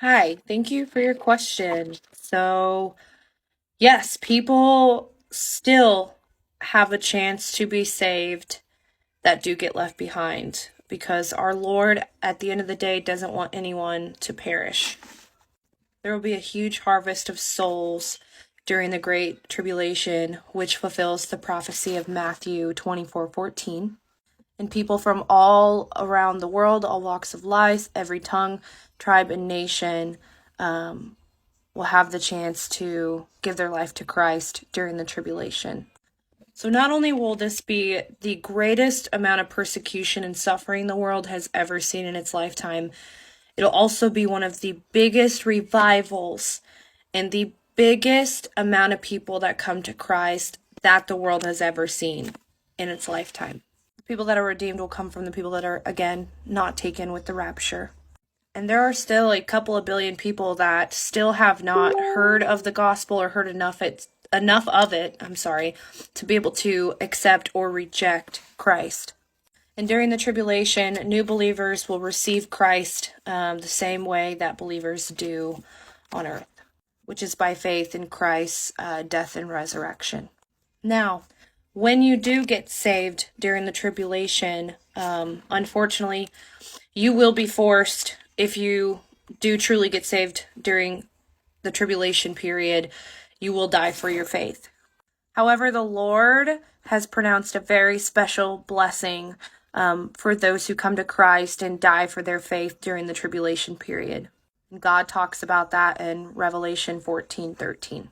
Hi, thank you for your question. Yes, people still have a chance to be saved that do get left behind because our Lord, at the end of the day, doesn't want anyone to perish. There will be a huge harvest of souls during the Great Tribulation, which fulfills the prophecy of Matthew 24:14. And people from all around the world, all walks of life, every tongue, tribe, and nation will have the chance to give their life to Christ during the tribulation. So, not only will this be the greatest amount of persecution and suffering the world has ever seen in its lifetime, it'll also be one of the biggest revivals and the biggest amount of people that come to Christ that the world has ever seen in its lifetime. People that are redeemed will come from the people that are, again, not taken with the rapture. And there are still a couple of billion people that still have not heard of the gospel or heard enough of it, to be able to accept or reject Christ. And during the tribulation, new believers will receive Christ the same way that believers do on earth, which is by faith in Christ's death and resurrection. Now, when you do get saved during the tribulation, unfortunately, you will be forced, if you do truly get saved during the tribulation period, you will die for your faith. However, the Lord has pronounced a very special blessing for those who come to Christ and die for their faith during the tribulation period. God talks about that in Revelation 14:13.